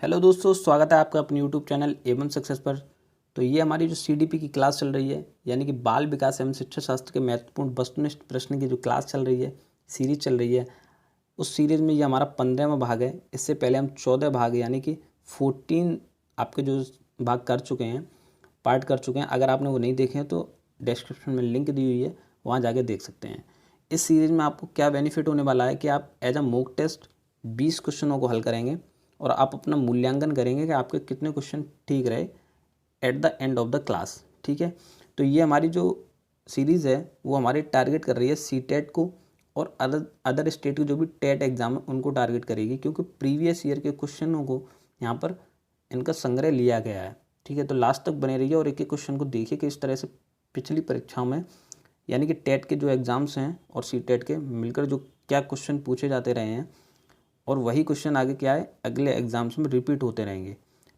Hello दोस्तों, स्वागत है आपका अपने यूट्यूब चैनल एवं सक्सेस पर। तो ये हमारी जो सीडीपी की क्लास चल रही है, यानी कि बाल विकास एवं शिक्षा शास्त्र के महत्वपूर्ण वस्तुनिष्ठ प्रश्न की जो क्लास चल रही है, सीरीज चल रही है, उस सीरीज़ में ये हमारा 15वां भाग है। इससे पहले हम 14 भाग यानी कि 14 आपके जो भाग कर चुके हैं, पार्ट कर चुके हैं। अगर आपने वो नहीं देखे हैं तो डिस्क्रिप्शन में लिंक दी हुई है, वहाँ जाके देख सकते हैं। इस सीरीज़ में आपको क्या बेनिफिट होने वाला है कि आप एज अ मॉक टेस्ट 20 क्वेश्चनों को हल करेंगे और आप अपना मूल्यांकन करेंगे कि आपके कितने क्वेश्चन ठीक रहे at the end of the class. ठीक है, तो ये हमारी जो सीरीज़ है वो हमारी टारगेट कर रही है सीटेट को और अदर स्टेट के जो भी टेट एग्जाम है उनको टारगेट करेगी, क्योंकि प्रीवियस ईयर के क्वेश्चनों को यहाँ पर इनका संग्रह लिया गया है। ठीक है, तो लास्ट तक बने रहिए और एक एक क्वेश्चन को देखिए कि इस तरह से पिछली परीक्षाओं में यानी कि टेट के जो एग्ज़ाम्स हैं और सीटेट के मिलकर जो क्या क्वेश्चन पूछे जाते रहे हैं और वही क्वेश्चन आगे क्या है अगले एग्जाम्स में रिपीट होते रहेंगे।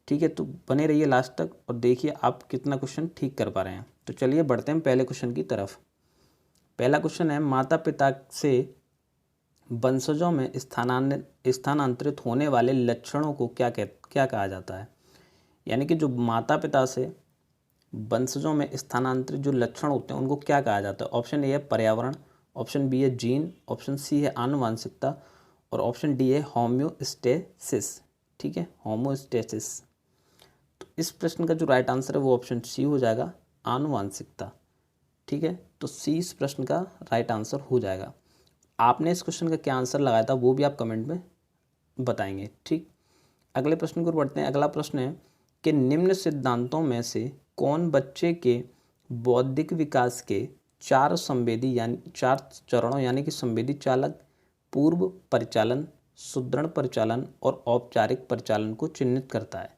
ठीक है, तो बने रहिए लास्ट तक और देखिए आप कितना क्वेश्चन ठीक कर पा रहे हैं। तो चलिए बढ़ते हैं पहले क्वेश्चन की तरफ। पहला क्वेश्चन है, माता पिता से वंशजों में स्थानांतरित होने वाले लक्षणों को क्या कहा जाता है। यानी कि जो माता पिता से वंशजों में स्थानांतरित जो लक्षण होते हैं उनको क्या कहा जाता है। ऑप्शन ए है पर्यावरण, ऑप्शन बी है जीन, ऑप्शन सी है आनुवंशिकता और ऑप्शन डी है होम्योस्टेसिस। ठीक है, होम्योस्टेसिस। तो इस प्रश्न का जो राइट आंसर है वो ऑप्शन सी हो जाएगा, आनुवंशिकता। ठीक है, तो सी इस प्रश्न का राइट आंसर हो जाएगा। आपने इस क्वेश्चन का क्या आंसर लगाया था वो भी आप कमेंट में बताएंगे। ठीक, अगले प्रश्न की ओर बढ़ते हैं। अगला प्रश्न है कि निम्न सिद्धांतों में से कौन बच्चे के बौद्धिक विकास के चार चरणों यानी कि संवेदी चालक, पूर्व परिचालन, सुदृढ़ परिचालन और औपचारिक परिचालन को चिन्हित करता है।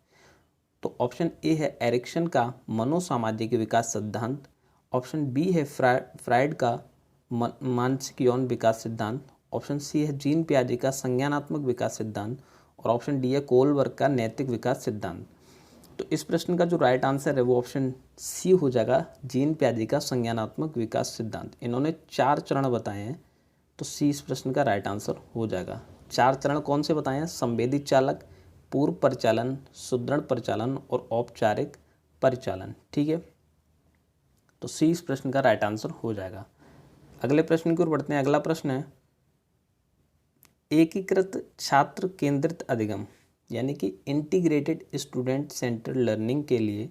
तो ऑप्शन ए है एरिक्सन का मनोसामाजिक विकास सिद्धांत, ऑप्शन बी है फ्राइड का मानसिक यौन विकास सिद्धांत, ऑप्शन सी है जीन पियाजे का संज्ञानात्मक विकास सिद्धांत और ऑप्शन डी है कोलबर्ग का नैतिक विकास सिद्धांत। तो इस प्रश्न का जो राइट आंसर है वो ऑप्शन सी हो जाएगा, जीन पियाजे का संज्ञानात्मक विकास सिद्धांत। इन्होंने 4 चरण बताए हैं, तो सी इस प्रश्न का राइट आंसर हो जाएगा। 4 चरण कौन से बताए हैं? संवेदी चालक, पूर्व परिचालन, सुदृढ़ परिचालन और औपचारिक परिचालन। ठीक है, तो सी इस प्रश्न का राइट आंसर हो जाएगा। अगले प्रश्न की ओर बढ़ते हैं। अगला प्रश्न है, एकीकृत छात्र केंद्रित अधिगम यानी कि इंटीग्रेटेड स्टूडेंट सेंटर लर्निंग के लिए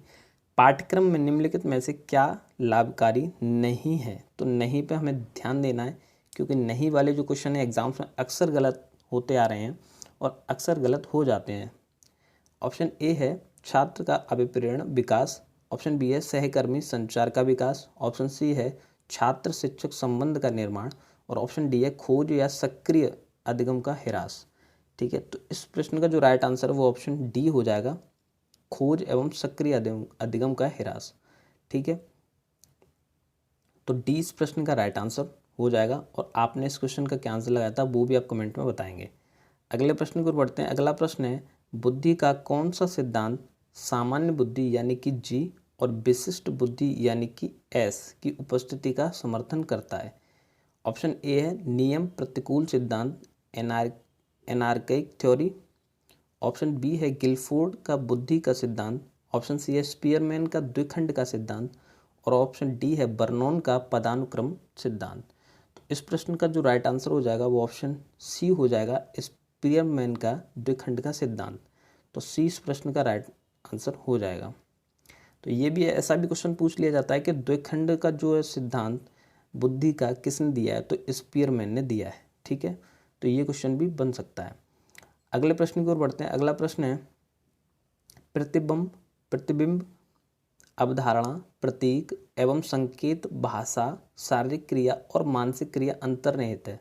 पाठ्यक्रम में निम्नलिखित में से क्या लाभकारी नहीं है। तो नहीं पे हमें ध्यान देना है, क्योंकि नहीं वाले जो क्वेश्चन है एग्जाम्स में अक्सर गलत होते आ रहे हैं और अक्सर गलत हो जाते हैं। ऑप्शन ए है छात्र का अभिप्रेरण विकास, ऑप्शन बी है सहकर्मी संचार का विकास, ऑप्शन सी है छात्र शिक्षक संबंध का निर्माण और ऑप्शन डी है खोज या सक्रिय अधिगम का ह्रास। ठीक है, तो इस प्रश्न का जो राइट आंसर है वो ऑप्शन डी हो जाएगा, खोज एवं सक्रिय अधिगम का ह्रास। ठीक है, तो डी इस प्रश्न का राइट आंसर हो जाएगा और आपने इस क्वेश्चन का क्या आंसर लगाया था वो भी आप कमेंट में बताएंगे। अगले प्रश्न की ओर बढ़ते हैं। अगला प्रश्न है, बुद्धि का कौन सा सिद्धांत सामान्य बुद्धि यानी कि जी और विशिष्ट बुद्धि यानी कि एस की उपस्थिति का समर्थन करता है। ऑप्शन ए है नियम प्रतिकूल सिद्धांत, एनार्किक थ्योरी, ऑप्शन बी है गिलफोर्ड का बुद्धि का सिद्धांत, ऑप्शन सी है स्पीयरमैन का द्विखंड का सिद्धांत और ऑप्शन डी है बर्नौन का पदानुक्रम सिद्धांत। तो इस प्रश्न का जो राइट आंसर हो जाएगा वो ऑप्शन सी हो जाएगा, स्पीयरमैन का द्विखंड का सिद्धांत। तो सी इस प्रश्न का राइट आंसर हो जाएगा। तो ये भी ऐसा भी क्वेश्चन पूछ लिया जाता है कि द्विखंड का जो है सिद्धांत बुद्धि का किसने दिया है, तो स्पीयरमैन ने दिया है। ठीक है, तो ये क्वेश्चन भी बन सकता है। अगले प्रश्न की ओर बढ़ते हैं। अगला प्रश्न है, प्रतिबिंब अवधारणा, प्रतीक एवं संकेत, भाषा, शारीरिक क्रिया और मानसिक क्रिया अंतर्निहित है।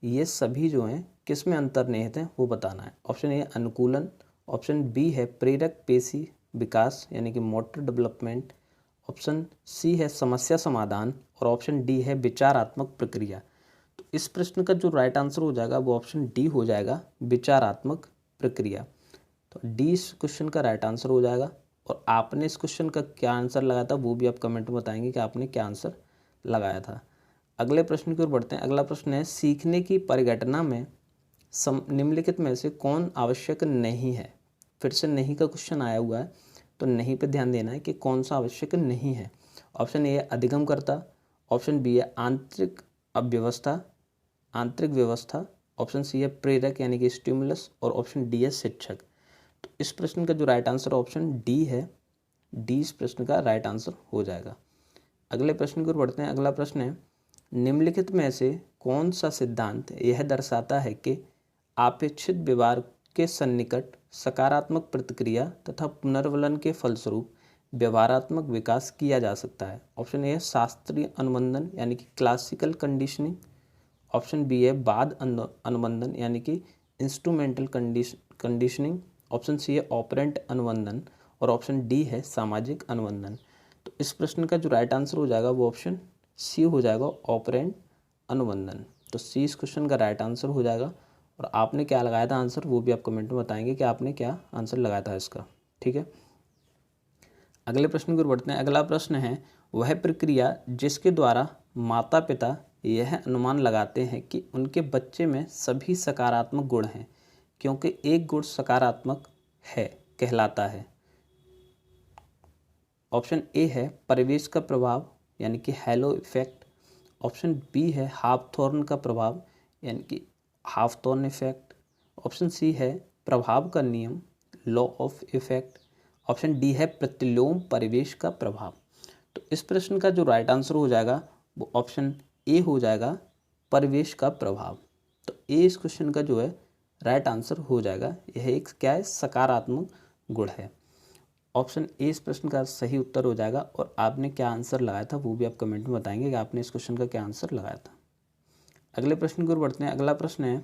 ये सभी जो हैं किस में अंतर्निहित हैं वो बताना है। ऑप्शन ए अनुकूलन, ऑप्शन बी है प्रेरक पेशी विकास यानी कि मोटर डेवलपमेंट, ऑप्शन सी है समस्या समाधान और ऑप्शन डी है विचारात्मक प्रक्रिया। तो इस प्रश्न का जो राइट आंसर हो जाएगा वो ऑप्शन डी हो जाएगा, विचारात्मक प्रक्रिया। तो डी इस क्वेश्चन का राइट आंसर हो जाएगा और आपने इस क्वेश्चन का क्या आंसर लगाया था वो भी आप कमेंट में बताएंगे कि आपने क्या आंसर लगाया था। अगले प्रश्न की ओर बढ़ते हैं। अगला प्रश्न है, सीखने की परिघटना में निम्नलिखित में से कौन आवश्यक नहीं है। फिर से नहीं का क्वेश्चन आया हुआ है, तो नहीं पे ध्यान देना है कि कौन सा आवश्यक नहीं है। ऑप्शन ए है अधिगमकर्ता, ऑप्शन बी है आंतरिक अव्यवस्था, आंतरिक व्यवस्था, ऑप्शन सी है प्रेरक यानी कि स्टिमुलस, और ऑप्शन डी है शिक्षक। तो इस प्रश्न का जो राइट आंसर ऑप्शन डी है, डी इस प्रश्न का राइट आंसर हो जाएगा। अगले प्रश्न की ओर बढ़ते हैं। अगला प्रश्न है, निम्नलिखित में से कौन सा सिद्धांत यह दर्शाता है कि अपेक्षित व्यवहार के सन्निकट सकारात्मक प्रतिक्रिया तथा पुनर्वलन के फलस्वरूप व्यवहारात्मक विकास किया जा सकता है। ऑप्शन ए है शास्त्रीय अनुबंधन यानी कि क्लासिकल कंडीशनिंग, ऑप्शन बी है बाद अनुबंधन यानी कि इंस्ट्रूमेंटल कंडीशनिंग, ऑप्शन सी है ऑपरेंट अनुबंधन, और ऑप्शन डी है सामाजिक अनुबंधन। तो इस प्रश्न का जो राइट आंसर हो जाएगा वो ऑप्शन सी हो जाएगा, ऑपरेंट अनुबंधन। तो सी इस क्वेश्चन का राइट आंसर हो जाएगा। और आपने क्या लगाया था आंसर, वो भी आप कमेंट में बताएंगे कि आपने क्या आंसर लगाया था इसका। ठीक है, अगले प्रश्न की ओर बढ़ते हैं। अगला प्रश्न है, वह प्रक्रिया जिसके द्वारा माता पिता यह अनुमान लगाते हैं कि उनके बच्चे में सभी सकारात्मक गुण हैं क्योंकि एक गुण सकारात्मक है कहलाता है। ऑप्शन ए है परिवेश का प्रभाव यानी कि हैलो इफेक्ट, ऑप्शन बी है हाफथॉर्न का प्रभाव यानी कि हाफथॉर्न इफेक्ट, ऑप्शन सी है प्रभाव का नियम law of effect, option D है प्रतिलोम परिवेश का प्रभाव। तो इस प्रश्न का जो राइट आंसर हो जाएगा वो ऑप्शन ए हो जाएगा, परिवेश का प्रभाव। तो ए इस क्वेश्चन का जो है राइट आंसर हो जाएगा। यह एक क्या है, सकारात्मक गुण है। ऑप्शन ए इस प्रश्न का सही उत्तर हो जाएगा। और आपने क्या आंसर लगाया था वो भी आप कमेंट में बताएंगे कि आपने इस क्वेश्चन का क्या आंसर लगाया था। अगले प्रश्न की ओर बढ़ते हैं। अगला प्रश्न है,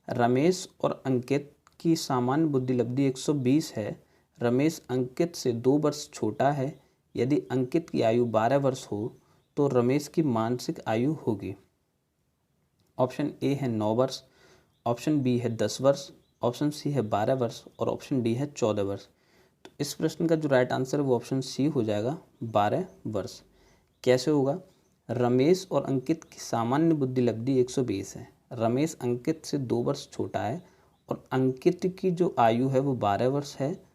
रमेश और अंकित की सामान्य बुद्धिलब्धि 120 है। रमेश अंकित से 2 वर्ष छोटा है। यदि अंकित की आयु 12 वर्ष हो तो रमेश की मानसिक आयु होगी। ऑप्शन ए है 9 वर्ष, ऑप्शन बी है 10 वर्ष, ऑप्शन सी है 12 वर्ष, और ऑप्शन डी है 14 वर्ष। तो इस प्रश्न का जो राइट आंसर है वो ऑप्शन सी हो जाएगा, 12 वर्ष। कैसे होगा, रमेश और अंकित की सामान्य बुद्धिलब्धि 120 है। रमेश अंकित से 2 वर्ष छोटा है और अंकित की जो आयु है वो 12 वर्ष है,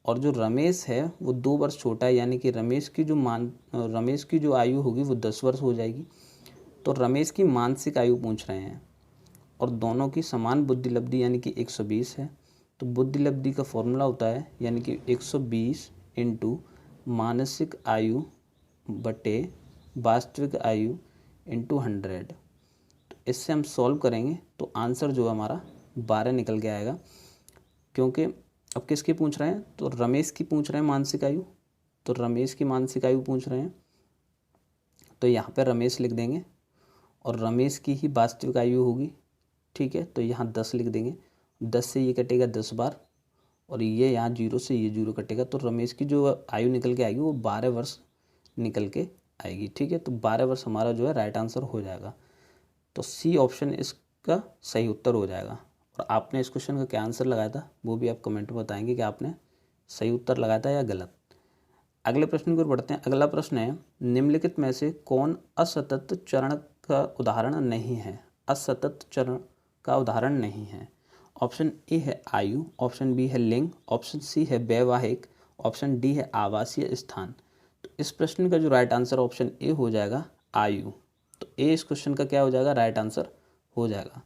और जो रमेश है वो 2 वर्ष छोटा है, यानी कि रमेश की जो आयु होगी वो 10 वर्ष हो जाएगी। तो रमेश की मानसिक आयु पूछ रहे हैं और दोनों की समान बुद्धिलब्धि यानी कि 120 है। तो बुद्धिलब्धि का फॉर्मूला होता है यानी कि 120 इंटू मानसिक आयु बटे वास्तविक आयु इंटू 100। तो इससे हम सॉल्व करेंगे तो आंसर जो है हमारा 12 निकल के आएगा। क्योंकि अब किसकी पूछ रहे हैं, तो रमेश की पूछ रहे हैं मानसिक आयु, तो रमेश की मानसिक आयु पूछ रहे हैं। तो यहाँ पे रमेश लिख देंगे और रमेश की ही वास्तविक आयु होगी। ठीक है, तो यहाँ 10 लिख देंगे, 10 से ये कटेगा 10 बार, और ये यहाँ 0 से ये 0 कटेगा। तो रमेश की जो आयु निकल के आएगी वो 12 वर्ष निकल के आएगी। ठीक है, तो 12 वर्ष हमारा जो है राइट आंसर हो जाएगा। तो सी ऑप्शन इसका सही उत्तर हो जाएगा। और आपने इस क्वेश्चन का क्या आंसर लगाया था वो भी आप कमेंट में बताएंगे कि आपने सही उत्तर लगाया था या गलत। अगले प्रश्न की ओर बढ़ते हैं। अगला प्रश्न है, निम्नलिखित में से कौन असतत चरण का उदाहरण नहीं है। असतत चरण का उदाहरण नहीं है। ऑप्शन ए है आयु, ऑप्शन बी है लिंग, ऑप्शन सी है वैवाहिक, ऑप्शन डी है आवासीय स्थान। तो इस प्रश्न का जो राइट आंसर ऑप्शन ए हो जाएगा, आयु। तो ए इस क्वेश्चन का क्या हो जाएगा, राइट आंसर हो जाएगा।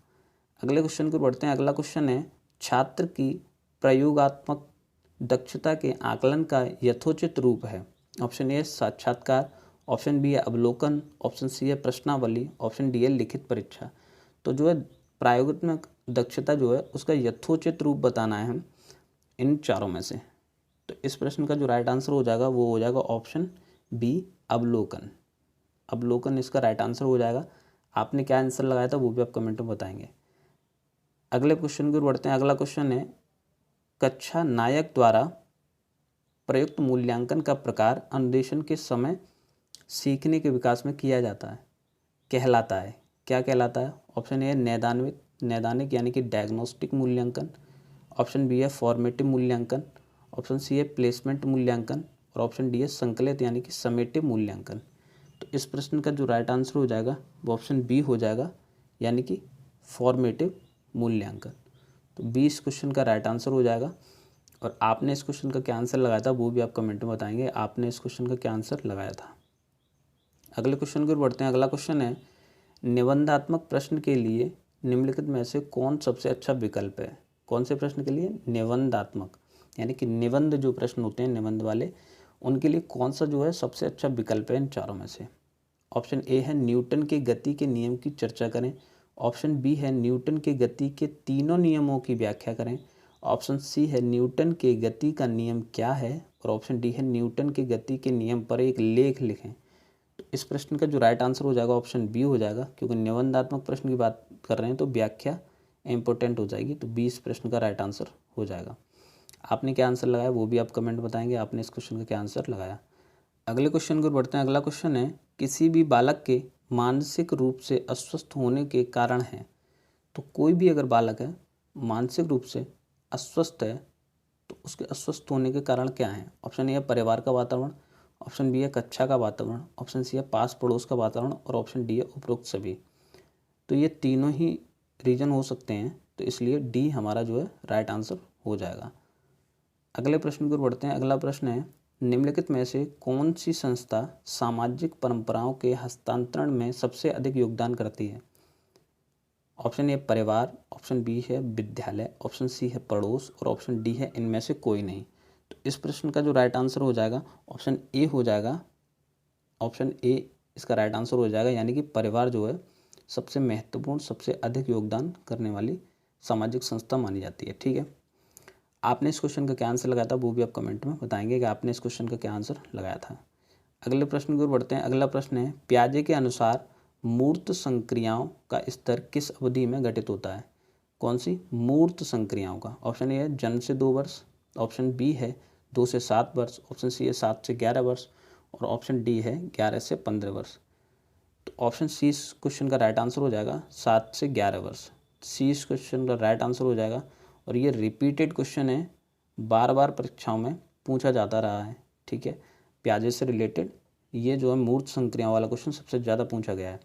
अगले क्वेश्चन को बढ़ते हैं। अगला क्वेश्चन है, छात्र की प्रयोगात्मक दक्षता के आकलन का यथोचित रूप है। ऑप्शन ए साक्षात्कार, ऑप्शन बी है अवलोकन, ऑप्शन सी है प्रश्नावली, ऑप्शन डी है लिखित परीक्षा। तो जो है प्रयोगात्मक दक्षता जो है उसका यथोचित रूप बताना है हम इन चारों में से। तो इस प्रश्न का जो राइट आंसर हो जाएगा वो हो जाएगा ऑप्शन बी, अवलोकन। अवलोकन इसका राइट आंसर हो जाएगा। आपने क्या आंसर लगाया था वो भी आप कमेंट में बताएंगे। अगले क्वेश्चन की ओर बढ़ते हैं। अगला क्वेश्चन है, कक्षा नायक द्वारा प्रयुक्त मूल्यांकन का प्रकार अनुदेशन के समय सीखने के विकास में किया जाता है कहलाता है। क्या कहलाता है? ऑप्शन ए नैदानिक यानी कि डायग्नोस्टिक मूल्यांकन, ऑप्शन बी है फॉर्मेटिव मूल्यांकन, ऑप्शन सी है प्लेसमेंट मूल्यांकन, और ऑप्शन डी है संकलित यानी कि समेटिव मूल्यांकन। तो इस प्रश्न का जो राइट आंसर हो जाएगा वो ऑप्शन बी हो जाएगा, यानी कि फॉर्मेटिव मूल्यांकन। तो बी इस क्वेश्चन का राइट आंसर हो जाएगा। और आपने इस क्वेश्चन का क्या आंसर लगाया था वो भी आप कमेंट में बताएंगे, आपने इस क्वेश्चन का क्या आंसर लगाया था। अगले क्वेश्चन की ओर बढ़ते हैं। अगला क्वेश्चन है, निबंधात्मक प्रश्न के लिए निम्नलिखित में से कौन सबसे अच्छा विकल्प है। कौन से प्रश्न के लिए? निबंधात्मक, यानी कि निबंध जो प्रश्न होते हैं निबंध वाले, उनके लिए कौन सा जो है सबसे अच्छा विकल्प है इन चारों में से। ऑप्शन ए है न्यूटन के गति के नियम की चर्चा करें। ऑप्शन बी है न्यूटन के गति के तीनों नियमों की व्याख्या करें। ऑप्शन सी है न्यूटन के गति का नियम क्या है। और ऑप्शन डी है न्यूटन के गति के नियम पर एक लेख लिखें। तो इस प्रश्न का जो राइट आंसर हो जाएगा ऑप्शन बी हो जाएगा, क्योंकि निबंधात्मक प्रश्न की बात कर रहे हैं तो व्याख्या इंपॉर्टेंट हो जाएगी। तो बी इस प्रश्न का राइट आंसर हो जाएगा। आपने क्या आंसर लगाया वो भी आप कमेंट बताएंगे, आपने इस क्वेश्चन का क्या आंसर लगाया। अगले क्वेश्चन को बढ़ते हैं। अगला क्वेश्चन है, किसी भी बालक के मानसिक रूप से अस्वस्थ होने के कारण हैं। तो कोई भी अगर बालक है मानसिक रूप से अस्वस्थ है तो उसके अस्वस्थ होने के कारण क्या है। ऑप्शन ए है परिवार का वातावरण। ऑप्शन बी है कक्षा का वातावरण। ऑप्शन सी है पास पड़ोस का वातावरण। और ऑप्शन डी है उपरोक्त सभी। तो ये तीनों ही रीजन हो सकते हैं, तो इसलिए डी हमारा जो है राइट आंसर हो जाएगा। अगले प्रश्न की ओर बढ़ते हैं। अगला प्रश्न है, निम्नलिखित में से कौन सी संस्था सामाजिक परंपराओं के हस्तांतरण में सबसे अधिक योगदान करती है। ऑप्शन ए परिवार, ऑप्शन बी है विद्यालय, ऑप्शन सी है पड़ोस और ऑप्शन डी है इनमें से कोई नहीं। तो इस प्रश्न का जो राइट आंसर हो जाएगा ऑप्शन ए हो जाएगा। ऑप्शन ए इसका राइट आंसर हो जाएगा, यानी कि परिवार जो है सबसे महत्वपूर्ण सबसे अधिक योगदान करने वाली सामाजिक संस्था मानी जाती है। ठीक है, आपने इस क्वेश्चन का क्या आंसर लगाया था वो भी आप कमेंट में बताएंगे कि आपने इस क्वेश्चन का क्या आंसर लगाया था। अगले प्रश्न की ओर बढ़ते हैं। अगला प्रश्न है, पियाजे के अनुसार मूर्त संक्रियाओं का स्तर किस अवधि में घटित होता है। कौन सी मूर्त संक्रियाओं का? ऑप्शन ए है जन्म से 2 वर्ष। ऑप्शन बी है 2 से 7 वर्ष। ऑप्शन सी है 7 से 11 वर्ष। और ऑप्शन डी है 11 से 15 वर्ष। तो ऑप्शन सी इस क्वेश्चन का राइट आंसर हो जाएगा 7 से 11 वर्ष। सी इस क्वेश्चन का राइट आंसर हो जाएगा। और ये रिपीटेड क्वेश्चन है, बार बार परीक्षाओं में पूछा जाता रहा है। ठीक है, पियाजे से रिलेटेड ये जो है मूर्त संक्रियाओं वाला क्वेश्चन सबसे ज़्यादा पूछा गया है।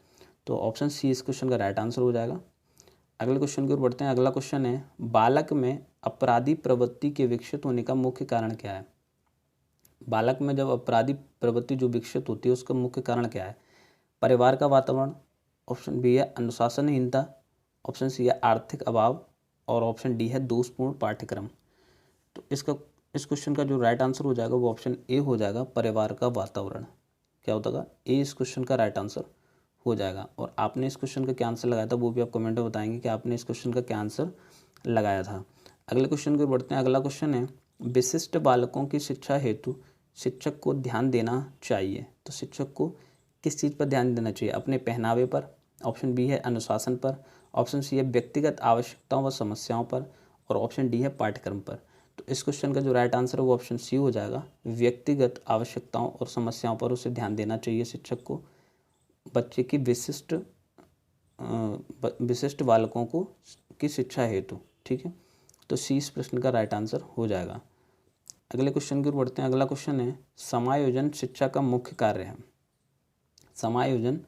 तो ऑप्शन सी इस क्वेश्चन का राइट आंसर हो जाएगा। अगले क्वेश्चन की ओर बढ़ते हैं। अगला क्वेश्चन है, बालक में अपराधी प्रवृत्ति के विकसित होने का मुख्य कारण क्या है। बालक में जब अपराधी प्रवृत्ति जो विकसित होती है उसका मुख्य कारण क्या है। परिवार का वातावरण, ऑप्शन बी है अनुशासनहीनता, ऑप्शन सी है आर्थिक अभाव और ऑप्शन डी है दोषपूर्ण पाठ्यक्रम। तो इस क्वेश्चन का जो राइट आंसर हो जाएगा वो ऑप्शन ए हो जाएगा, परिवार का वातावरण। क्या होता है ए इस क्वेश्चन का राइट आंसर हो जाएगा। और आपने इस क्वेश्चन का क्या आंसर लगाया था वो भी आप कमेंट में बताएंगे कि आपने इस क्वेश्चन का क्या आंसर लगाया था। अगले क्वेश्चन को बढ़ते हैं। अगला क्वेश्चन है, विशिष्ट बालकों की शिक्षा हेतु शिक्षक को ध्यान देना चाहिए। तो शिक्षक को किस चीज़ पर ध्यान देना चाहिए? अपने पहनावे पर। ऑप्शन बी है अनुशासन पर। ऑप्शन सी है व्यक्तिगत आवश्यकताओं व समस्याओं पर। और ऑप्शन डी है पाठ्यक्रम पर। तो इस क्वेश्चन का जो राइट आंसर है वो ऑप्शन सी हो जाएगा, व्यक्तिगत आवश्यकताओं और समस्याओं पर उसे ध्यान देना चाहिए शिक्षक को, बच्चे की विशिष्ट बालकों को की शिक्षा हेतु। ठीक है, तो सी इस प्रश्न का राइट आंसर हो जाएगा। अगले क्वेश्चन की ओर बढ़ते हैं। अगला क्वेश्चन है, समायोजन शिक्षा का मुख्य कार्य है। समायोजन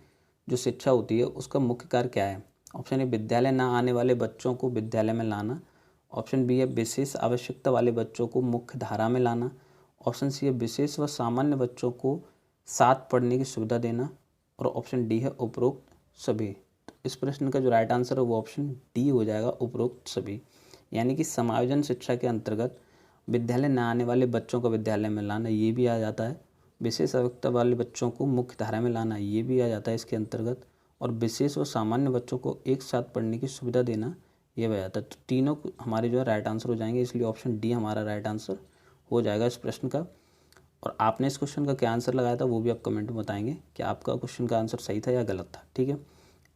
जो शिक्षा होती है उसका मुख्य कार्य क्या है। ऑप्शन ए विद्यालय न आने वाले बच्चों को विद्यालय में लाना। ऑप्शन बी है विशेष आवश्यकता वाले बच्चों को मुख्य धारा में लाना। ऑप्शन सी है विशेष व सामान्य बच्चों को साथ पढ़ने की सुविधा देना। और ऑप्शन डी है उपरोक्त सभी। तो इस प्रश्न का जो राइट आंसर है वो ऑप्शन डी हो जाएगा, उपरोक्त सभी। यानी कि समायोजन शिक्षा के अंतर्गत विद्यालय न आने वाले बच्चों को विद्यालय में लाना ये भी आ जाता है, विशेष आवश्यकता वाले बच्चों को मुख्य धारा में लाना ये भी आ जाता है इसके अंतर्गत, और विशेष व सामान्य बच्चों को एक साथ पढ़ने की सुविधा देना ये भी आ जाता है। तो तीनों हमारे जो है राइट आंसर हो जाएंगे, इसलिए ऑप्शन डी हमारा राइट आंसर हो जाएगा इस प्रश्न का। और आपने इस क्वेश्चन का क्या आंसर लगाया था वो भी आप कमेंट में बताएंगे कि आपका क्वेश्चन का आंसर सही था या गलत था। ठीक है,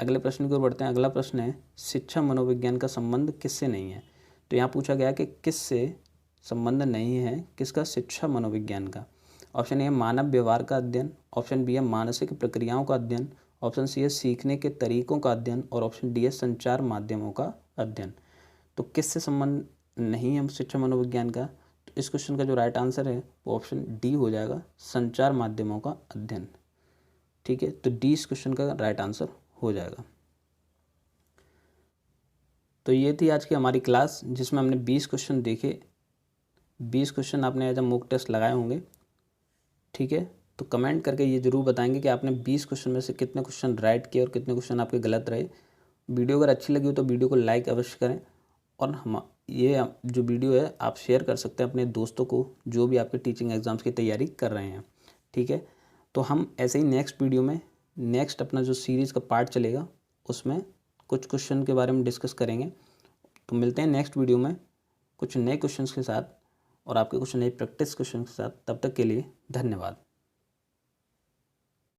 अगले प्रश्न की ओर बढ़ते हैं। अगला प्रश्न है, शिक्षा मनोविज्ञान का संबंध किससे नहीं है। तो यहाँ पूछा गया कि किससे संबंध नहीं है किसका, शिक्षा मनोविज्ञान का। ऑप्शन ए मानव व्यवहार का अध्ययन। ऑप्शन बी है मानसिक प्रक्रियाओं का अध्ययन। ऑप्शन सी है सीखने के तरीकों का अध्ययन। और ऑप्शन डी है संचार माध्यमों का अध्ययन। तो किससे संबंध नहीं है शिक्षा मनोविज्ञान का। तो इस क्वेश्चन का जो राइट आंसर है वो ऑप्शन डी हो जाएगा, संचार माध्यमों का अध्ययन। ठीक है, तो डी इस क्वेश्चन का राइट आंसर हो जाएगा। तो ये थी आज की हमारी क्लास जिसमें हमने 20 क्वेश्चन देखे 20 क्वेश्चन आपने एज अ मॉक टेस्ट लगाए होंगे, ठीक है। तो कमेंट करके ये ज़रूर बताएंगे कि आपने 20 क्वेश्चन में से कितने क्वेश्चन राइट किए और कितने क्वेश्चन आपके गलत रहे। वीडियो अगर अच्छी लगी हो तो वीडियो को लाइक अवश्य करें, और हम ये जो वीडियो है आप शेयर कर सकते हैं अपने दोस्तों को जो भी आपके टीचिंग एग्ज़ाम्स की तैयारी कर रहे हैं, ठीक है। तो हम ऐसे ही नेक्स्ट वीडियो में नेक्स्ट अपना जो सीरीज़ का पार्ट चलेगा उसमें कुछ क्वेश्चन के बारे में डिस्कस करेंगे। तो मिलते हैं नेक्स्ट वीडियो में कुछ नए क्वेश्चंस के साथ और आपके कुछ नए प्रैक्टिस क्वेश्चन के साथ। तब तक के लिए धन्यवाद।